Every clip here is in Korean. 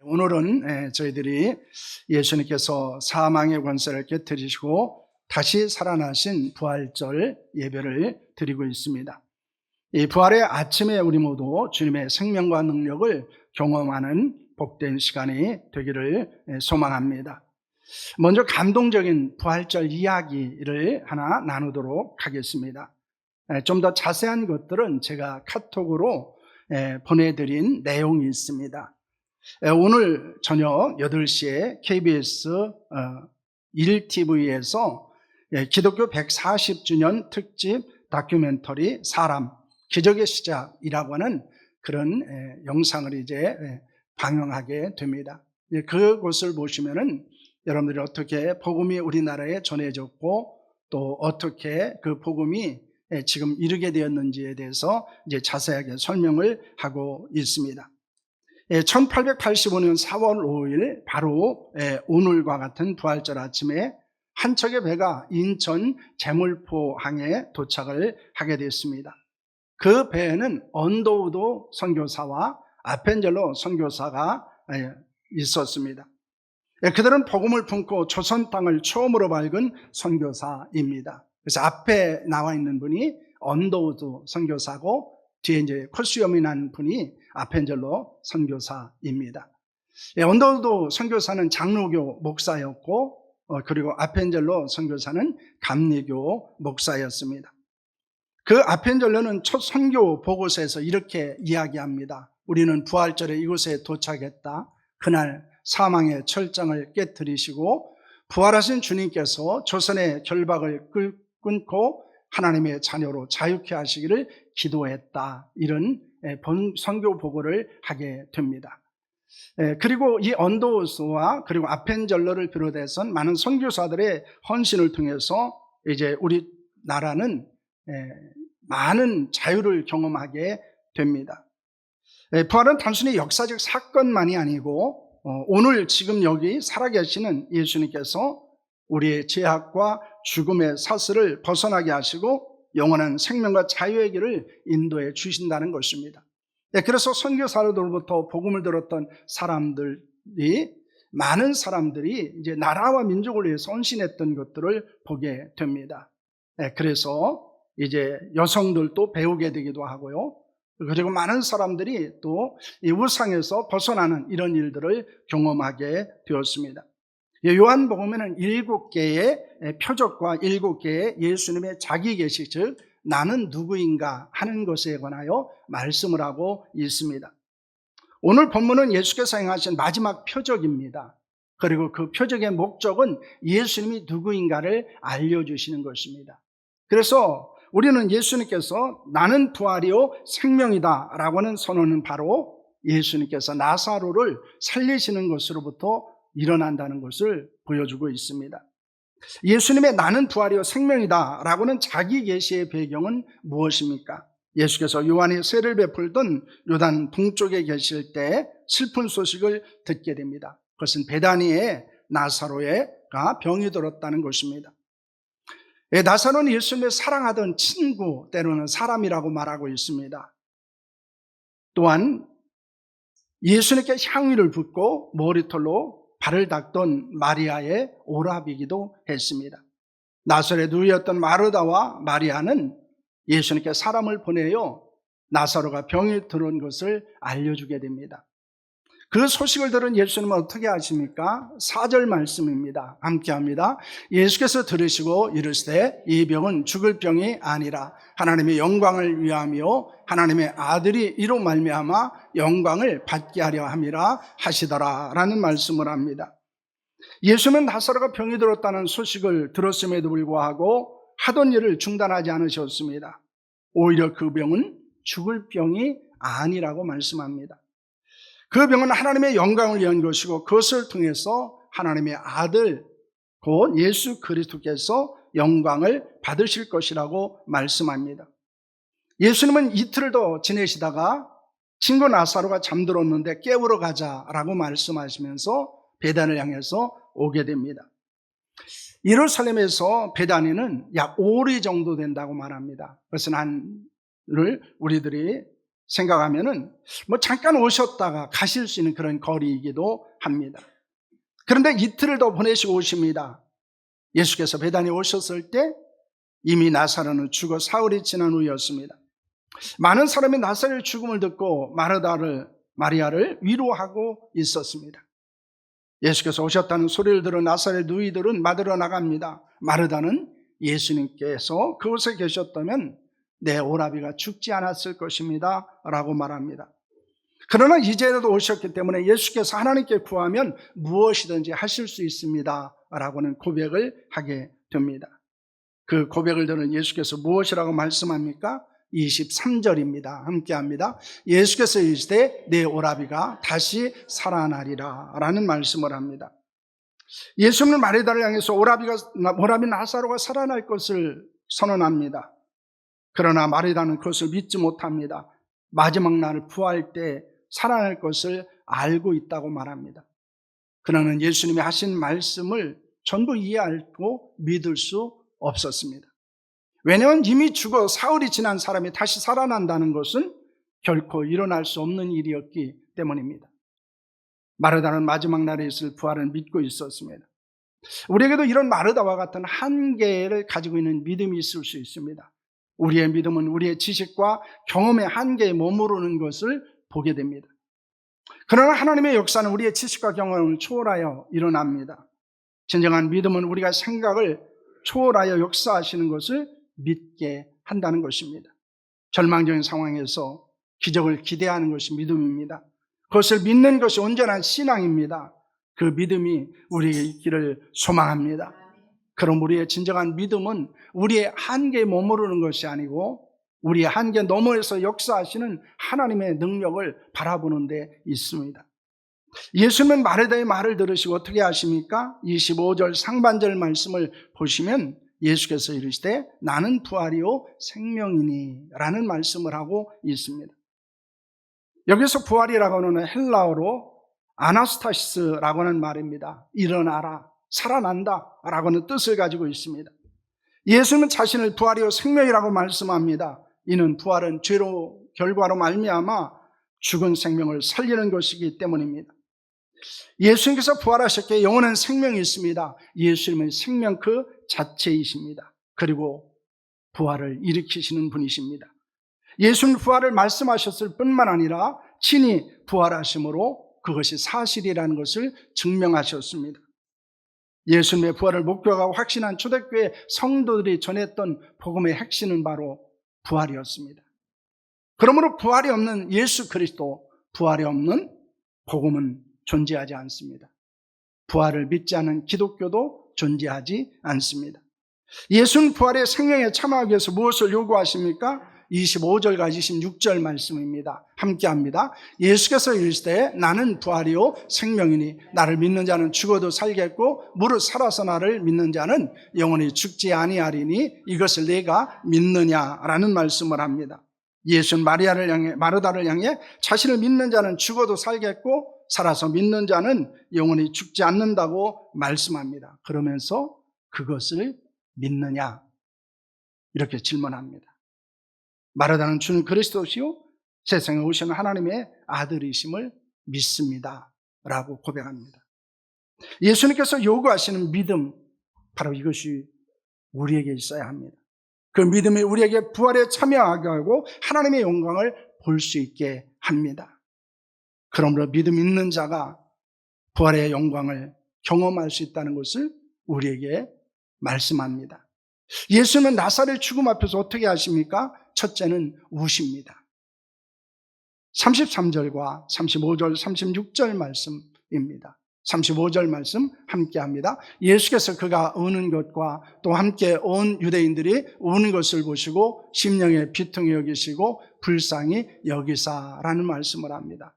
오늘은 저희들이 예수님께서 사망의 권세를 깨뜨리시고 다시 살아나신 부활절 예배를 드리고 있습니다. 이 부활의 아침에 우리 모두 주님의 생명과 능력을 경험하는 복된 시간이 되기를 소망합니다. 먼저 감동적인 부활절 이야기를 하나 나누도록 하겠습니다. 좀 더 자세한 것들은 제가 카톡으로 보내드린 내용이 있습니다. 오늘 저녁 8시에 KBS 1TV에서 기독교 140주년 특집 다큐멘터리 사람, 기적의 시작이라고 하는 그런 영상을 이제 방영하게 됩니다. 그것을 보시면은 여러분들이 어떻게 복음이 우리나라에 전해졌고 또 어떻게 그 복음이 지금 이르게 되었는지에 대해서 이제 자세하게 설명을 하고 있습니다. 1885년 4월 5일 바로 오늘과 같은 부활절 아침에 한 척의 배가 인천 제물포항에 도착을 하게 됐습니다. 그 배에는 언더우드 선교사와 아펜젤로 선교사가 있었습니다. 그들은 복음을 품고 조선 땅을 처음으로 밝은 선교사입니다. 그래서 앞에 나와 있는 분이 언더우드 선교사고 뒤에 이제 콜수염이 난 분이 아펜젤로 선교사입니다. 언더우드 선교사는 장로교 목사였고 그리고 아펜젤로 선교사는 감리교 목사였습니다. 그 아펜젤로는 첫 선교 보고서에서 이렇게 이야기합니다. 우리는 부활절에 이곳에 도착했다. 그날 사망의 철장을 깨뜨리시고 부활하신 주님께서 조선의 결박을 끊고 하나님의 자녀로 자유케 하시기를 기도했다. 이런 선교 보고를 하게 됩니다. 그리고 이 언더우드와 그리고 아펜젤러를 비롯해서 많은 선교사들의 헌신을 통해서 이제 우리 나라는 많은 자유를 경험하게 됩니다. 부활은 단순히 역사적 사건만이 아니고 오늘 지금 여기 살아계시는 예수님께서 우리의 죄악과 죽음의 사슬을 벗어나게 하시고 영원한 생명과 자유의 길을 인도해 주신다는 것입니다. 그래서 선교사로부터 복음을 들었던 사람들이 많은 사람들이 이제 나라와 민족을 위해서 헌신했던 것들을 보게 됩니다. 그래서 이제 여성들도 배우게 되기도 하고요. 그리고 많은 사람들이 또 이 우상에서 벗어나는 이런 일들을 경험하게 되었습니다. 요한복음에는 7개의 표적과 7개의 예수님의 자기계시, 즉 나는 누구인가 하는 것에 관하여 말씀을 하고 있습니다. 오늘 본문은 예수께서 행하신 마지막 표적입니다. 그리고 그 표적의 목적은 예수님이 누구인가를 알려주시는 것입니다. 그래서 우리는 예수님께서 나는 부활이요 생명이다 라고 하는 선언은 바로 예수님께서 나사로를 살리시는 것으로부터 일어난다는 것을 보여주고 있습니다. 예수님의 나는 부활이요 생명이다 라고는 자기 계시의 배경은 무엇입니까? 예수께서 요한이 세를 베풀던 요단 동쪽에 계실 때 슬픈 소식을 듣게 됩니다. 그것은 베다니의 나사로가 병이 들었다는 것입니다. 나사로는 예수님을 사랑하던 친구, 때로는 사람이라고 말하고 있습니다. 또한 예수님께 향유를 붓고 머리털로 발을 닦던 마리아의 오라비기도 했습니다. 나사렛 누이였던 마르다와 마리아는 예수님께 사람을 보내요 나사로가 병이 들은 것을 알려주게 됩니다. 그 소식을 들은 예수님은 어떻게 하십니까? 4절 말씀입니다. 함께 합니다. 예수께서 들으시고 이르시되 이 병은 죽을 병이 아니라 하나님의 영광을 위하며 하나님의 아들이 이로 말미암아 영광을 받게 하려 함이라 하시더라 라는 말씀을 합니다. 예수는 나사로가 병이 들었다는 소식을 들었음에도 불구하고 하던 일을 중단하지 않으셨습니다. 오히려 그 병은 죽을 병이 아니라고 말씀합니다. 그 병은 하나님의 영광을 위한 것이고 그것을 통해서 하나님의 아들 곧 예수 그리스도께서 영광을 받으실 것이라고 말씀합니다. 예수님은 이틀을 더 지내시다가 친구 나사로가 잠들었는데 깨우러 가자라고 말씀하시면서 베단을 향해서 오게 됩니다. 예루살렘에서 베다니는 약 5리 정도 된다고 말합니다. 그것은 우리들이 생각하면은 뭐 잠깐 오셨다가 가실 수 있는 그런 거리이기도 합니다. 그런데 이틀을 더 보내시고 오십니다. 예수께서 베다니에 오셨을 때 이미 나사로는 죽어 사흘이 지난 후였습니다. 많은 사람이 나사로의 죽음을 듣고 마리아를 위로하고 있었습니다. 예수께서 오셨다는 소리를 들은 나사로의 누이들은 맞으러 나갑니다. 마르다는 예수님께서 그곳에 계셨다면 내 오라비가 죽지 않았을 것입니다 라고 말합니다. 그러나 이제라도 오셨기 때문에 예수께서 하나님께 구하면 무엇이든지 하실 수 있습니다 라고는 고백을 하게 됩니다. 그 고백을 들은 예수께서 무엇이라고 말씀합니까? 23절입니다. 함께합니다. 예수께서 이르시되 내 오라비가 다시 살아나리라 라는 말씀을 합니다. 예수는 마리다를 향해서 오라비 나사로가 살아날 것을 선언합니다. 그러나 마리다는 그것을 믿지 못합니다. 마지막 날 부활 때 살아날 것을 알고 있다고 말합니다. 그러나 예수님이 하신 말씀을 전부 이해하고 믿을 수 없었습니다. 왜냐하면 이미 죽어 사흘이 지난 사람이 다시 살아난다는 것은 결코 일어날 수 없는 일이었기 때문입니다. 마르다는 마지막 날에 있을 부활을 믿고 있었습니다. 우리에게도 이런 마르다와 같은 한계를 가지고 있는 믿음이 있을 수 있습니다. 우리의 믿음은 우리의 지식과 경험의 한계에 머무르는 것을 보게 됩니다. 그러나 하나님의 역사는 우리의 지식과 경험을 초월하여 일어납니다. 진정한 믿음은 우리가 생각을 초월하여 역사하시는 것을 믿게 한다는 것입니다. 절망적인 상황에서 기적을 기대하는 것이 믿음입니다. 그것을 믿는 것이 온전한 신앙입니다. 그 믿음이 우리에게 있기를 소망합니다. 그럼 우리의 진정한 믿음은 우리의 한계에 머무르는 것이 아니고 우리의 한계 너머에서 역사하시는 하나님의 능력을 바라보는 데 있습니다. 예수님은 마르다의 말을 들으시고 어떻게 하십니까? 25절 상반절 말씀을 보시면 예수께서 이르시되 나는 부활이요 생명이니 라는 말씀을 하고 있습니다. 여기서 부활이라고 하는 헬라어로 아나스타시스라고 하는 말입니다. 일어나라, 살아난다 라고 하는 뜻을 가지고 있습니다. 예수는 자신을 부활이요 생명이라고 말씀합니다. 이는 부활은 죄로 결과로 말미암아 죽은 생명을 살리는 것이기 때문입니다. 예수님께서 부활하셨기에 영원한 생명이 있습니다. 예수님은 생명 그 자체이십니다. 그리고 부활을 일으키시는 분이십니다. 예수님 부활을 말씀하셨을 뿐만 아니라 친히 부활하심으로 그것이 사실이라는 것을 증명하셨습니다. 예수님의 부활을 목표하고 확신한 초대교회 성도들이 전했던 복음의 핵심은 바로 부활이었습니다. 그러므로 부활이 없는 예수 그리스도, 부활이 없는 복음은 존재하지 않습니다. 부활을 믿지 않은 기독교도 존재하지 않습니다. 예수는 부활의 생명에 참여하기 위해서 무엇을 요구하십니까? 25절과 26절 말씀입니다. 함께합니다. 예수께서 이르시되 나는 부활이요 생명이니 나를 믿는 자는 죽어도 살겠고 무릇 살아서 나를 믿는 자는 영원히 죽지 아니하리니 이것을 내가 믿느냐라는 말씀을 합니다. 예수는 마르다를 향해 자신을 믿는 자는 죽어도 살겠고 살아서 믿는 자는 영원히 죽지 않는다고 말씀합니다. 그러면서 그것을 믿느냐 이렇게 질문합니다. 마르다는 주는 그리스도시요 세상에 오신 하나님의 아들이심을 믿습니다 라고 고백합니다. 예수님께서 요구하시는 믿음, 바로 이것이 우리에게 있어야 합니다. 그 믿음이 우리에게 부활에 참여하게 하고 하나님의 영광을 볼 수 있게 합니다. 그러므로 믿음 있는 자가 부활의 영광을 경험할 수 있다는 것을 우리에게 말씀합니다. 예수님은 나사렛 죽음 앞에서 어떻게 하십니까? 첫째는 우십니다. 33절과 35절, 36절 말씀입니다. 35절 말씀 함께합니다. 예수께서 그가 우는 것과 또 함께 온 유대인들이 우는 것을 보시고 심령에 비통히 여기시고 불쌍히 여기사라는 말씀을 합니다.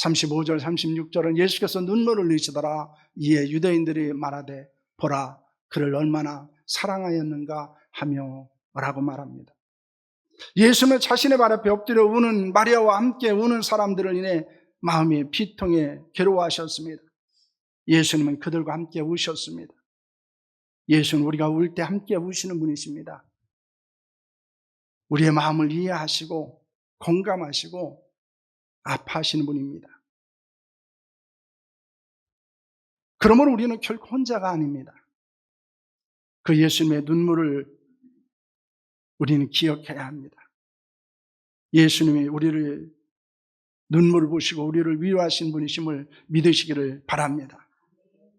35절, 36절은 예수께서 눈물을 흘리시더라. 이에 유대인들이 말하되 보라 그를 얼마나 사랑하였는가 하며 라고 말합니다. 예수는 자신의 발 앞에 엎드려 우는 마리아와 함께 우는 사람들을 인해 마음이 비통해 괴로워하셨습니다. 예수님은 그들과 함께 우셨습니다. 예수는 우리가 울 때 함께 우시는 분이십니다. 우리의 마음을 이해하시고 공감하시고 아파하시는 분입니다. 그러므로 우리는 결코 혼자가 아닙니다. 그 예수님의 눈물을 우리는 기억해야 합니다. 예수님이 우리를 눈물을 보시고 우리를 위로하신 분이심을 믿으시기를 바랍니다.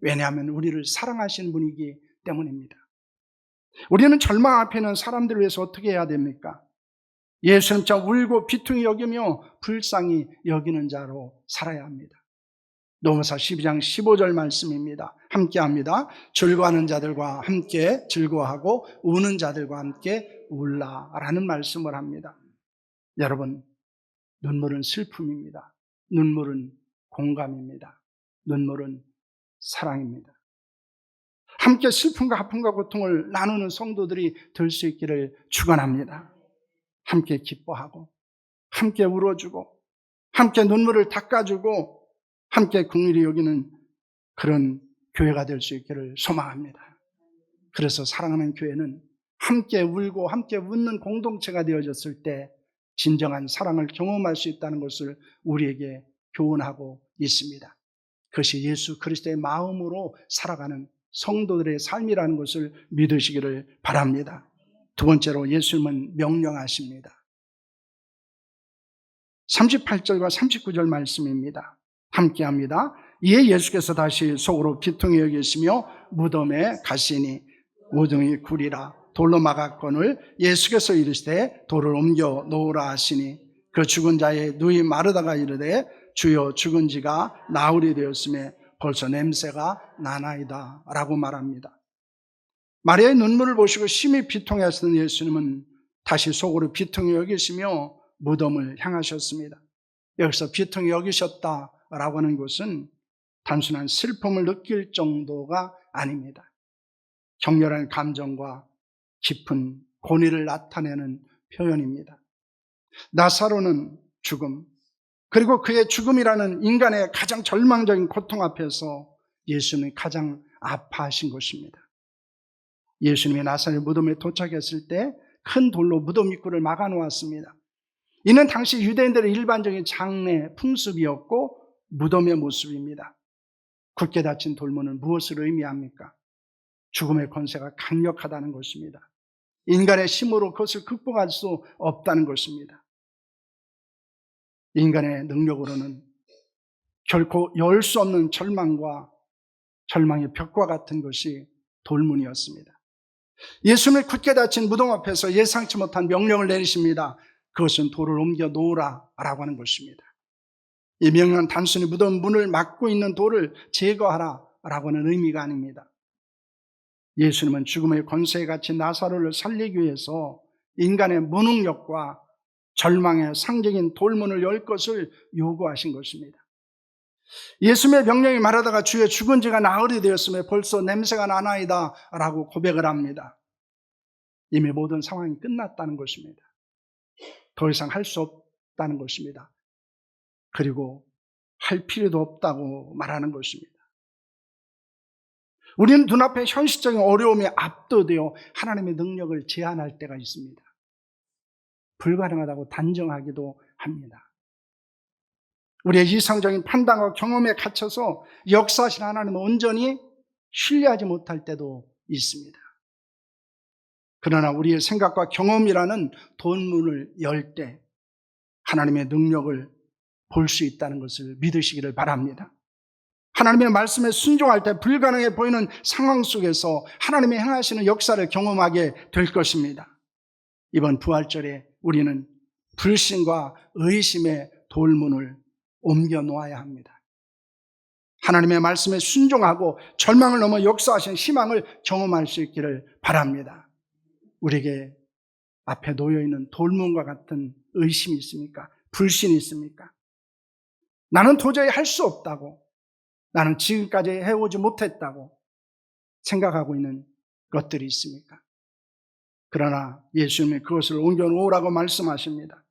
왜냐하면 우리를 사랑하시는 분이기 때문입니다. 우리는 절망 앞에 있는 사람들을 위해서 어떻게 해야 됩니까? 예수님처럼 울고 비통히 여기며 불쌍히 여기는 자로 살아야 합니다. 로마서 12장 15절 말씀입니다. 함께 합니다. 즐거워하는 자들과 함께 즐거워하고 우는 자들과 함께 울라라는 말씀을 합니다. 여러분, 눈물은 슬픔입니다. 눈물은 공감입니다. 눈물은 사랑입니다. 함께 슬픔과 아픔과 고통을 나누는 성도들이 될 수 있기를 축원합니다. 함께 기뻐하고 함께 울어주고 함께 눈물을 닦아주고 함께 긍휼히 여기는 그런 교회가 될 수 있기를 소망합니다. 그래서 사랑하는 교회는 함께 울고 함께 웃는 공동체가 되어졌을 때 진정한 사랑을 경험할 수 있다는 것을 우리에게 교훈하고 있습니다. 그것이 예수 그리스도의 마음으로 살아가는 성도들의 삶이라는 것을 믿으시기를 바랍니다. 두 번째로 예수님은 명령하십니다. 38절과 39절 말씀입니다. 함께 합니다. 이에 예수께서 다시 속으로 비통히 여기시며 무덤에 가시니 무덤이 구리라 돌로 막았거늘 예수께서 이르시되 돌을 옮겨 놓으라 하시니 그 죽은 자의 누이 마르다가 이르되 주여 죽은 지가 나흘이 되었음에 벌써 냄새가 나나이다 라고 말합니다. 마리아의 눈물을 보시고 심히 비통해하시는 예수님은 다시 속으로 비통히 여기시며 무덤을 향하셨습니다. 여기서 비통히 여기셨다라고 하는 것은 단순한 슬픔을 느낄 정도가 아닙니다. 격렬한 감정과 깊은 고뇌를 나타내는 표현입니다. 나사로는 죽음, 그리고 그의 죽음이라는 인간의 가장 절망적인 고통 앞에서 예수님이 가장 아파하신 것입니다. 예수님이 나사렛 무덤에 도착했을 때 큰 돌로 무덤 입구를 막아 놓았습니다. 이는 당시 유대인들의 일반적인 장례 풍습이었고 무덤의 모습입니다. 굳게 닫힌 돌문은 무엇을 의미합니까? 죽음의 권세가 강력하다는 것입니다. 인간의 힘으로 그것을 극복할 수 없다는 것입니다. 인간의 능력으로는 결코 열 수 없는 절망의 벽과 같은 것이 돌문이었습니다. 예수님을 굳게 닫힌 무덤 앞에서 예상치 못한 명령을 내리십니다. 그것은 돌을 옮겨 놓으라 라고 하는 것입니다. 이 명령은 단순히 무덤 문을 막고 있는 돌을 제거하라 라고 하는 의미가 아닙니다. 예수님은 죽음의 권세에 갇힌 나사로를 살리기 위해서 인간의 무능력과 절망의 상징인 돌문을 열 것을 요구하신 것입니다. 예수님의 명령이 말하다가 주의 죽은 지가 나흘이 되었음에 벌써 냄새가 나나이다 라고 고백을 합니다. 이미 모든 상황이 끝났다는 것입니다. 더 이상 할 수 없다는 것입니다. 그리고 할 필요도 없다고 말하는 것입니다. 우리는 눈앞에 현실적인 어려움에 압도되어 하나님의 능력을 제한할 때가 있습니다. 불가능하다고 단정하기도 합니다. 우리의 이성적인 판단과 경험에 갇혀서 역사하신 하나님을 온전히 신뢰하지 못할 때도 있습니다. 그러나 우리의 생각과 경험이라는 돌문을 열 때 하나님의 능력을 볼 수 있다는 것을 믿으시기를 바랍니다. 하나님의 말씀에 순종할 때 불가능해 보이는 상황 속에서 하나님의 행하시는 역사를 경험하게 될 것입니다. 이번 부활절에 우리는 불신과 의심의 돌문을 옮겨 놓아야 합니다. 하나님의 말씀에 순종하고 절망을 넘어 역사하신 희망을 경험할 수 있기를 바랍니다. 우리에게 앞에 놓여있는 돌문과 같은 의심이 있습니까? 불신이 있습니까? 나는 도저히 할 수 없다고, 나는 지금까지 해오지 못했다고 생각하고 있는 것들이 있습니까? 그러나 예수님이 그것을 옮겨놓으라고 말씀하십니다.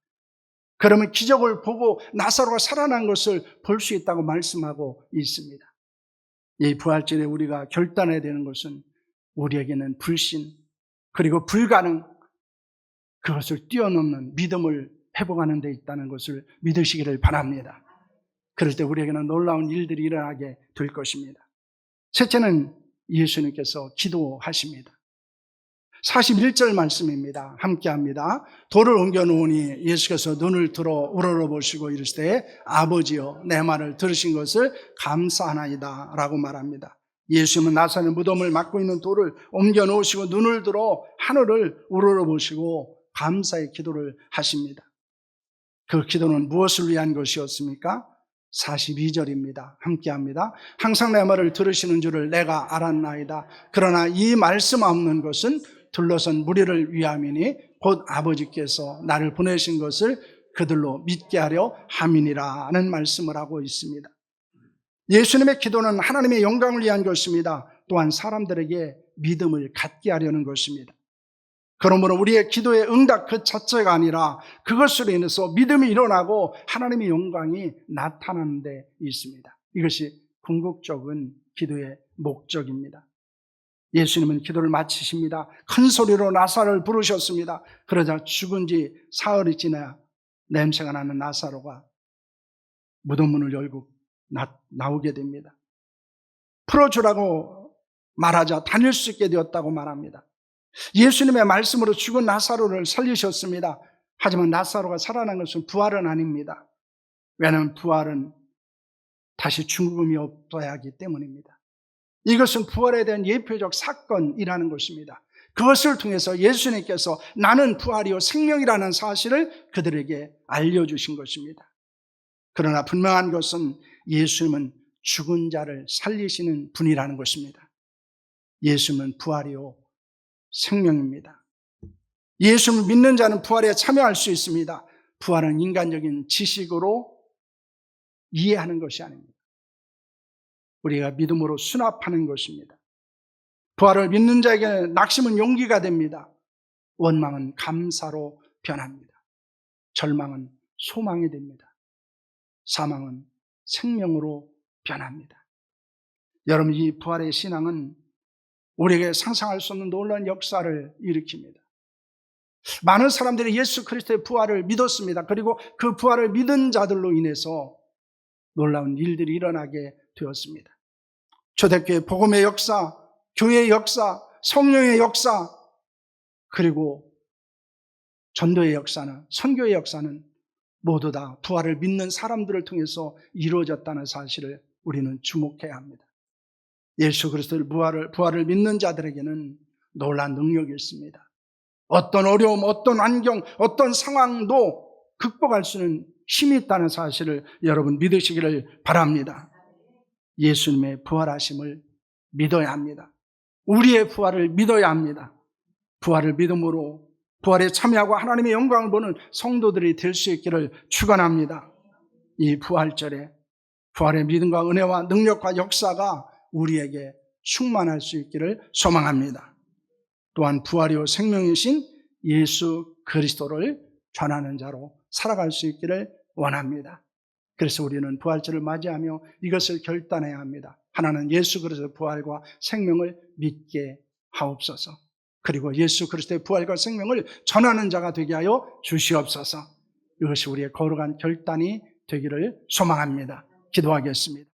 그러면 기적을 보고 나사로가 살아난 것을 볼 수 있다고 말씀하고 있습니다. 이 부활절에 우리가 결단해야 되는 것은 우리에게는 불신 그리고 불가능, 그것을 뛰어넘는 믿음을 회복하는 데 있다는 것을 믿으시기를 바랍니다. 그럴 때 우리에게는 놀라운 일들이 일어나게 될 것입니다. 셋째는 예수님께서 기도하십니다. 41절 말씀입니다. 함께합니다. 돌을 옮겨 놓으니 예수께서 눈을 들어 우러러보시고 이르시되 아버지여 내 말을 들으신 것을 감사하나이다 라고 말합니다. 예수님은 나사렛 무덤을 막고 있는 돌을 옮겨 놓으시고 눈을 들어 하늘을 우러러보시고 감사의 기도를 하십니다. 그 기도는 무엇을 위한 것이었습니까? 42절입니다. 함께합니다. 항상 내 말을 들으시는 줄을 내가 알았나이다. 그러나 이 말씀 없는 것은 둘러선 무리를 위함이니 곧 아버지께서 나를 보내신 것을 그들로 믿게 하려 함이니라는 말씀을 하고 있습니다. 예수님의 기도는 하나님의 영광을 위한 것입니다. 또한 사람들에게 믿음을 갖게 하려는 것입니다. 그러므로 우리의 기도의 응답 그 자체가 아니라 그것으로 인해서 믿음이 일어나고 하나님의 영광이 나타나는 데 있습니다. 이것이 궁극적인 기도의 목적입니다. 예수님은 기도를 마치십니다. 큰 소리로 나사로를 부르셨습니다. 그러자 죽은 지 사흘이 지나 냄새가 나는 나사로가 무덤 문을 열고 나오게 됩니다. 풀어주라고 말하자 다닐 수 있게 되었다고 말합니다. 예수님의 말씀으로 죽은 나사로를 살리셨습니다. 하지만 나사로가 살아난 것은 부활은 아닙니다. 왜냐하면 부활은 다시 죽음이 없어야 하기 때문입니다. 이것은 부활에 대한 예표적 사건이라는 것입니다. 그것을 통해서 예수님께서 나는 부활이요 생명이라는 사실을 그들에게 알려주신 것입니다. 그러나 분명한 것은 예수님은 죽은 자를 살리시는 분이라는 것입니다. 예수님은 부활이요 생명입니다. 예수님을 믿는 자는 부활에 참여할 수 있습니다. 부활은 인간적인 지식으로 이해하는 것이 아닙니다. 우리가 믿음으로 수납하는 것입니다. 부활을 믿는 자에게 낙심은 용기가 됩니다. 원망은 감사로 변합니다. 절망은 소망이 됩니다. 사망은 생명으로 변합니다. 여러분, 이 부활의 신앙은 우리에게 상상할 수 없는 놀라운 역사를 일으킵니다. 많은 사람들이 예수 그리스도의 부활을 믿었습니다. 그리고 그 부활을 믿은 자들로 인해서 놀라운 일들이 일어나게 되었습니다. 초대교회 복음의 역사, 교회의 역사, 성령의 역사, 그리고 전도의 역사는, 선교의 역사는 모두 다 부활을 믿는 사람들을 통해서 이루어졌다는 사실을 우리는 주목해야 합니다. 예수 그리스도의 부활을 믿는 자들에게는 놀라운 능력이 있습니다. 어떤 어려움, 어떤 환경, 어떤 상황도 극복할 수 있는 힘이 있다는 사실을 여러분 믿으시기를 바랍니다. 예수님의 부활하심을 믿어야 합니다. 우리의 부활을 믿어야 합니다. 부활을 믿음으로 부활에 참여하고 하나님의 영광을 보는 성도들이 될 수 있기를 축원합니다. 이 부활절에 부활의 믿음과 은혜와 능력과 역사가 우리에게 충만할 수 있기를 소망합니다. 또한 부활이요 생명이신 예수 그리스도를 전하는 자로 살아갈 수 있기를 원합니다. 그래서 우리는 부활절을 맞이하며 이것을 결단해야 합니다. 하나는 예수 그리스도의 부활과 생명을 믿게 하옵소서. 그리고 예수 그리스도의 부활과 생명을 전하는 자가 되게 하여 주시옵소서. 이것이 우리의 거룩한 결단이 되기를 소망합니다. 기도하겠습니다.